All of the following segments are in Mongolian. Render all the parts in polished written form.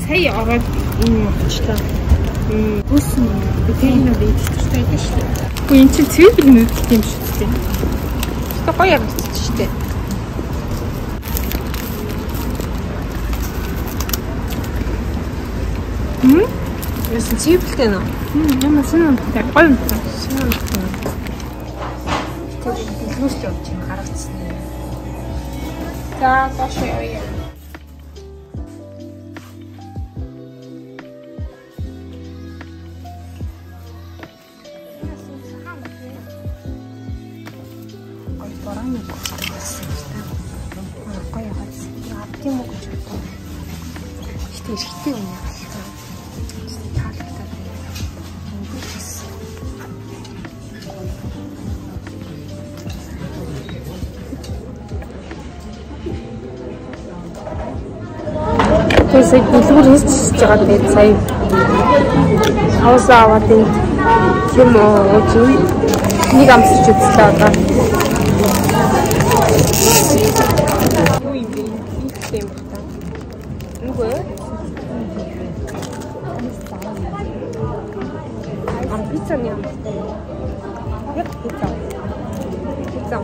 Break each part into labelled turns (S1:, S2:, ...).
S1: Сая ороод энэ утчлаа. Үсэн битэнэ битэртэй дээ шүү дээ. Уу энэ чинь цэвэр нүүдэлт юм шүү дээ. Тэ гоё явагдчих шүү дээ. Яасан цэвэрлтэй нөө. Ямар сонирхолтой гоё юм байна. Сонирхолтой. Тэр дэлгүүрт явж юм харагдсан. За доош явъя. Эрхтэй юм яа. Таалагдаад байна. Тэсэг дэлгүүр хийчихэж байгаа тэгээд сая хаусаа аваад юм ууж нэг амсч үзлээ одоо. Юу юм бэ? Хийх юм байна. Нүгөө пицца не ам. Яг пицца. Пицца.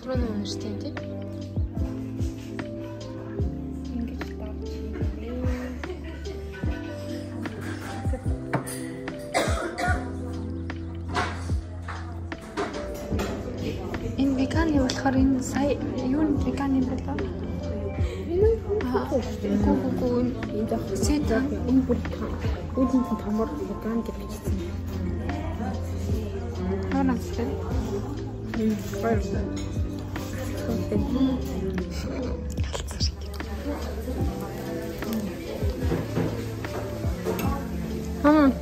S1: Университет. Энэ веган болохоор энэ сая юу веган юм болоо? Гүү энэ сет энэ бүр үүдийн томор веган гэж бичсэн. Хаанастай? Баярлалаа.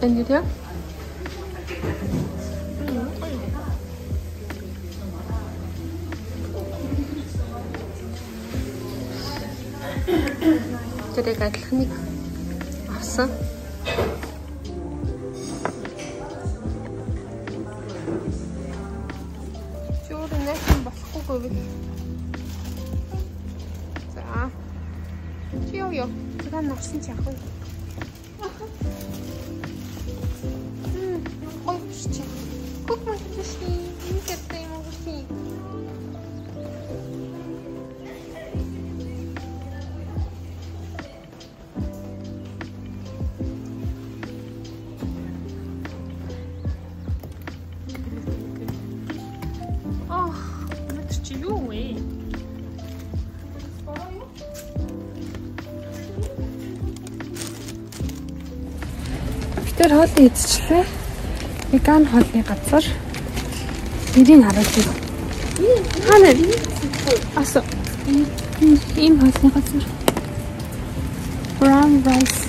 S1: Бендит я? Тэрийг адилхныг авсан. Чөөрэ нэхэн болохгүй гэвэл. За. Чи юу? Тэраа навсан чи яах вэ? Guck mal, wie das liegt. Jetzt sehen wir, was liegt. Oh, das ist юу вэ? Тэр хоол идчихлээ. Веган хоолны газар. Нэрийг харуулъя. Хаана? Аса. Ийм хоолны газар. Brown rice.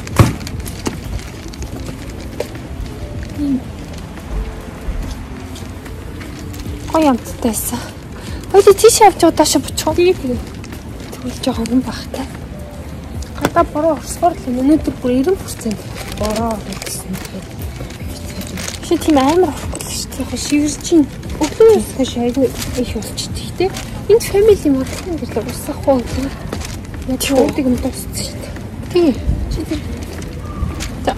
S1: Гоё амттайсан. Хоёул тийш явж байгаа даашаа бучих. Тэгээ. Тэгвэл жоохон юм бахтай. Гадаа бороо орсгоор л өнөөдөр бүр 90% бороо гэсэн. Чи тийм амар орохгүй л шүү дээ. Шивэрч чинь. Өглөөс хойш айгүй их болчихчих тий. Энд family market гэдэг л усах уу тий. Яг шуудыг нь дуусчих шүү дээ. Тий. Чи тэр. За.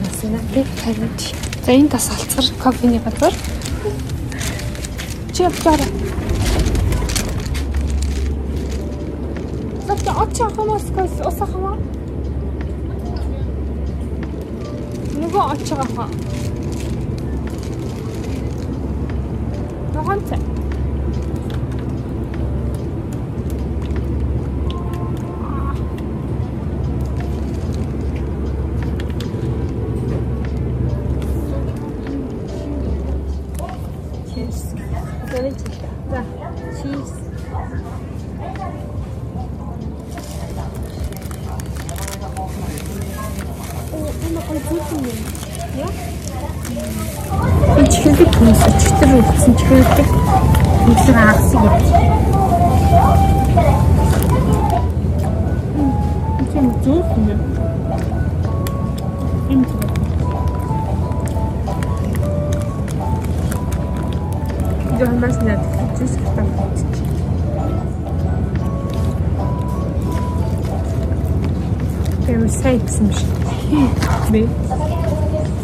S1: Насна тий харин. За энэ тас алцгар кофений газар. Чи явчаар. Завтра очоо хамааскаас усахмаа. Нөгөө очоо хаа. Ногоон цай. Cheers. За, cheese. Энэ чихэлдэг хүмүүс читэр үлдсэн чихэлдэг хүмүүс аагсан юм. Энэ зүг юм. Энэ Жамаас нэг зүс гэдэг. Тэр сайкс юм шиг. Би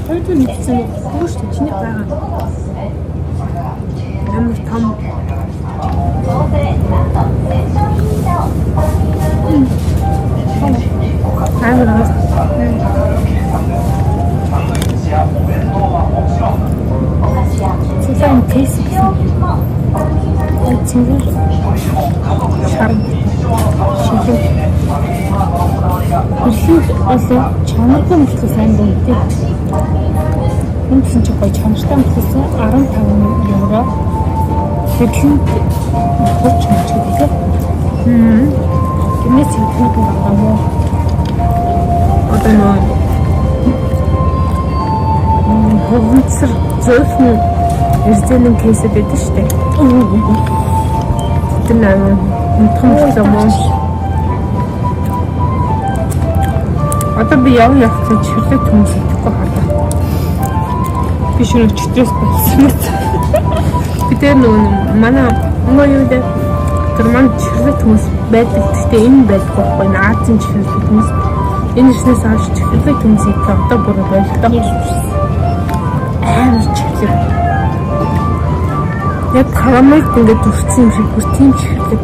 S1: Heute nicht so groß, das nicht daran. Wir haben nicht Tom. Nein, raus. Das ist ein Käse. Ein Zwiebel. Scharf. Schicke. Also, чанартай мөртлөө сайн байдаг. Энэ чинь ч гоё чанартай мөртлөөсөн 15 евро. Хэдэн хурц мөч гэдэг. Гэнэс хэлбэг байгаа мó. Одоо нөө хөвгцэр зөөлхөн эрзэнэн кейсэ байдаг шүү дээ. Тэр нэг мөнхөн замаа. Одоо би явж чирлэг хүмүүс идэхгүй харлаа. Би шөнө читрээс болсон. Би тэр манай юу дээ тэр маань чирлэг хүмүүс байдаг. Гэхдээ энэ байдаггүй байхгүй. Азийн чирлэг хүмүүс. Энэ нэснээс авч чирлэг хүмүүс идэх одоо бүр болтой. Амар чирлэг. Яг карамель ингээд дүрцсэн юм шиг бүр тийм чирлэг.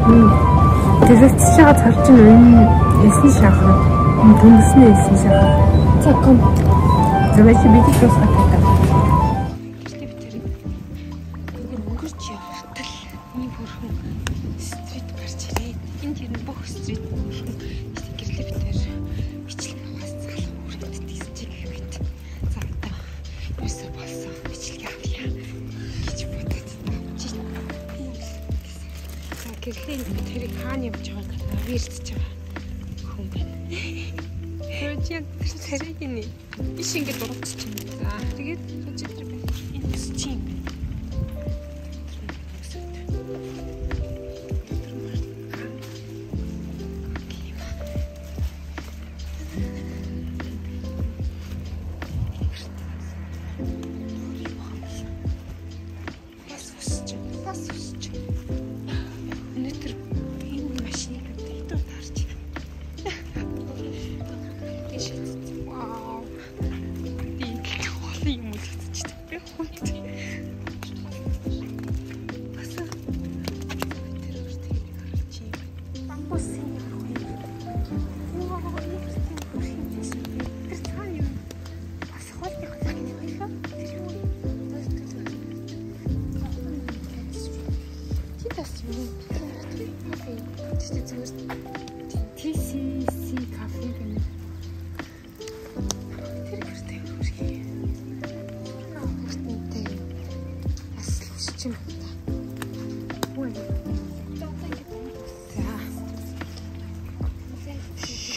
S1: Тэгээд цаашаа харж энэ эсний шахах. Түндэсний эсний шахах. За ком. Давайте бити просто так. Гэрлээ тэрийг хаана явж байгааг навирч байгаа хүн байна. Рожин тэрийг нэ иш ингэ дурдчих юм. За тэгээд рожин тэр байх. Энэ чи юм.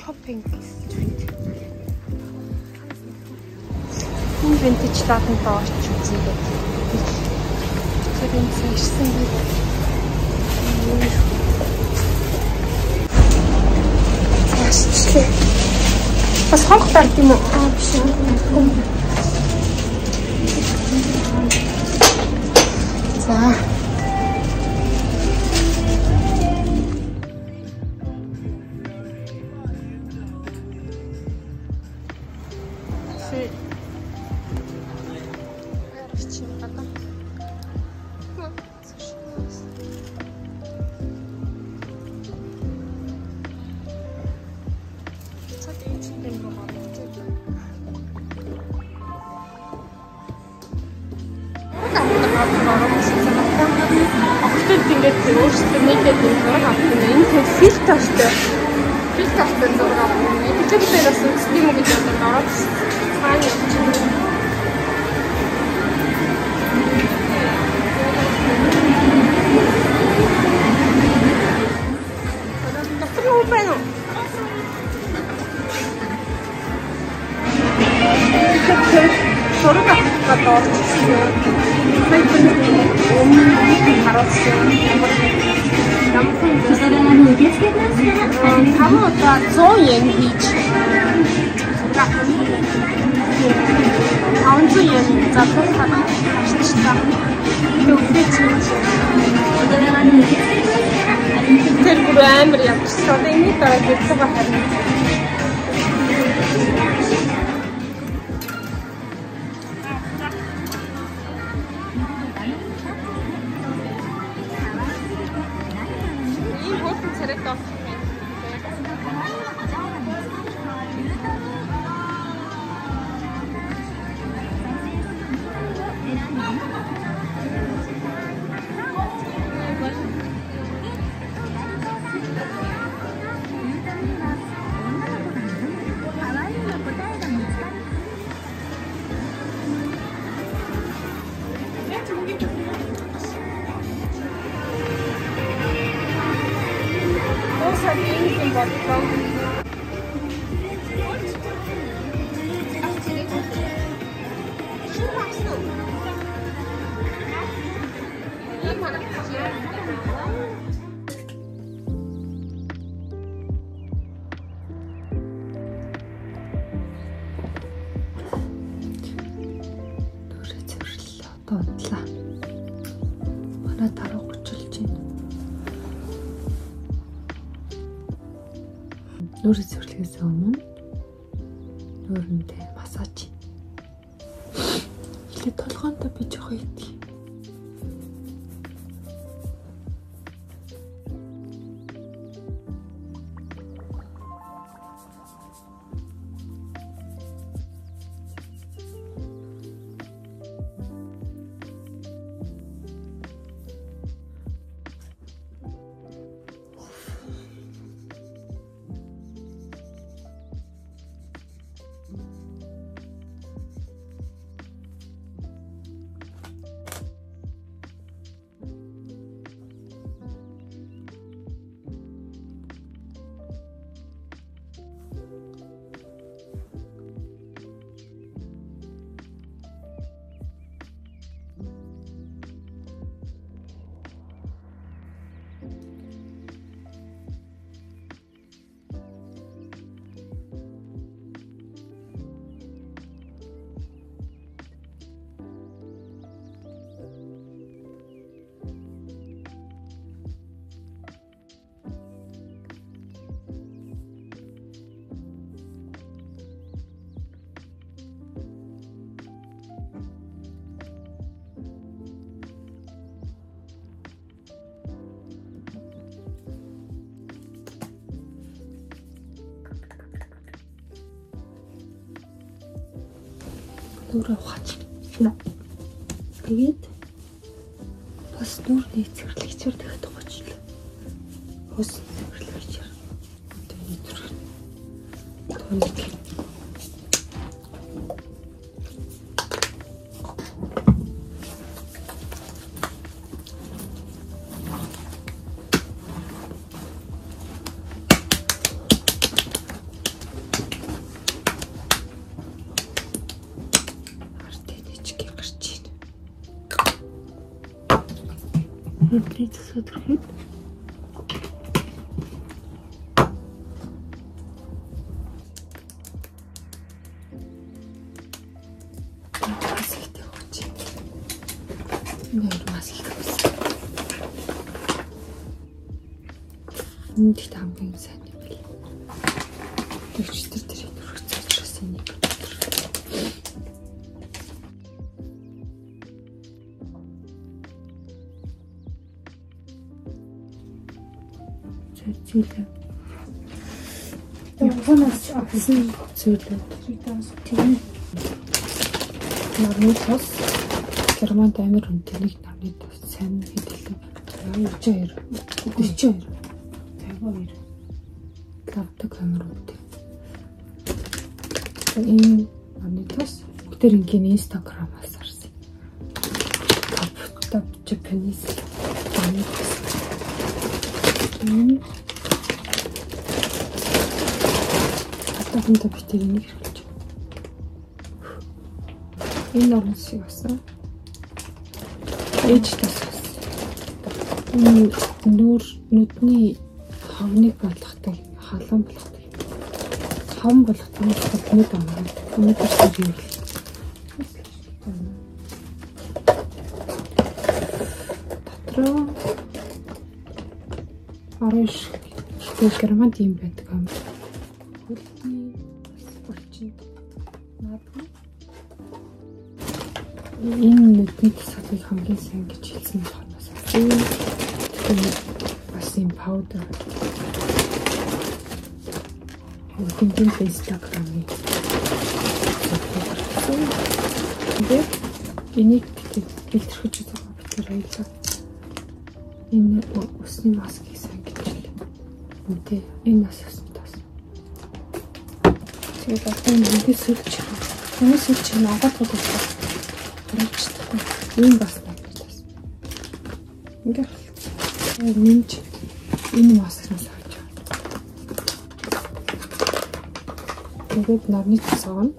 S1: Shopping street. Энэ vintage датан тооч үзье. Тэр энэ ирсэн би. Бас хонх тард юм уу? Биш. За. Ингээд өөрсдөө нийлээд зураг авах юм. Энэ фильтртэй. Фильтртэй зураг авах юм. Тэгэхээр би бас үзсэн юм гэж бодоод ороод цаана явчихсан. Доктор юу байна уу? Зураг авах гэдэг орчихсон. Хамаа 100 yen хийж. 500 yen зарах хэрэгтэй. Тэгвэл тэр бүр амар явчихсан. Энийг дараа гэсэн байна. Донтлаа. Манай таруу гучилж байна. Нүүрээ цэвэрлэхээс өмнө нүүрэндээ массаж. Илээ толгоондоо би жоохон идэх. Нүрээ ухаач. Тэгээд бас нүрний цэвэрлэгчээр дахиад ухаачлаа. Ус цэвэрлэгчээр. Тэгээд нүрээ. Плит сотрахад маск өгч. Ингээд маск
S2: Энд их хамгийн сайн юм байна. Төвчтөр тэрийг хурцаачраас энийг. Зэцэлээ. Японоос авсан зүйлүүд тийм. Нарны тос Германд амар үнэтэйг нарны тос сайн хэдэлээ. 42 52 лавдаг амар үнэтэй. Энэ нарны тос бүгдээр ингийн Instagram-аас харсан. Топ Japanese нарны тос. Хатагт битэр энийг хэрэглэж. Энэ нарны шиг басан. Ээж тас. Нүдний хавныг болгохдаг, халуун болгохдаг. Хавн болгохдаг нүд амраа. Нүд тасдаг юм. Дотроо араш Германд юм байдаг юм. Хөлний болчихно. Наадах. Энэ нүдний тасгалыг хамгийн сайн гэж хэлсэн болохоос. Бас юм паудер. Хинтэн Instagram-ыг. Тэгээд энийг бэлтгэж байгаа битэр баялаа. Энэ усны маскыг сайн гэж хэлээ. Үнтэй энэ бас усны тас. Тэгээд одоо энэ сэлж байгаа. Энэ сэлж нагаад байгаа. Энэ бас тас. Ингээд нэмж энэ маскнаас авч байгаа. Тэгээд нарны тас авна.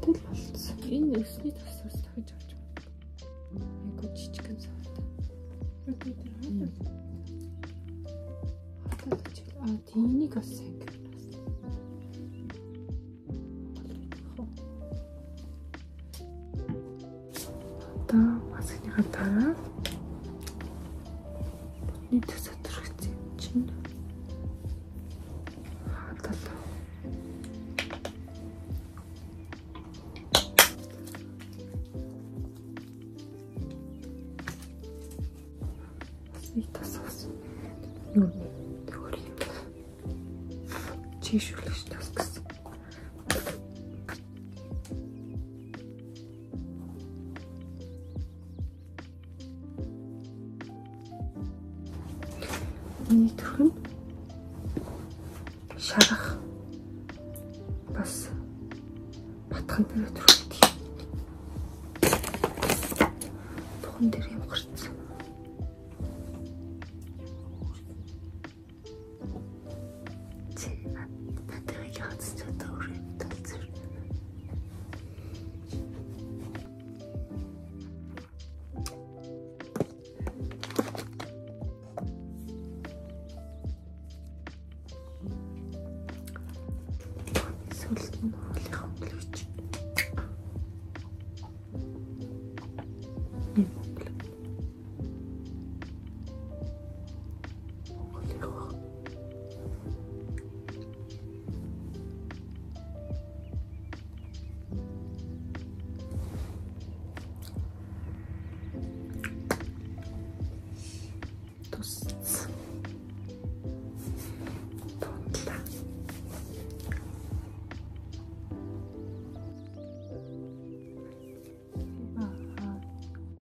S2: Тэл болцсон. Энэ өсний тасаас дахиж авч байгаа. Айгуу жижигхэн савтай. Тийнийг бас сайн гэнэ. Одоо маскныхаа дараа нэг төсөтрөгч юм чинь хатал. Нэг тасгас. Юу төгөр юм. Чишүүлж тасгас. Миний төрхөн шарах бас батхан дээр төрхөд. Тухан дээр юм гарсан. Батарей яац чадвар юм талцэр. Сүүлд нь хоолойхон төлөвч.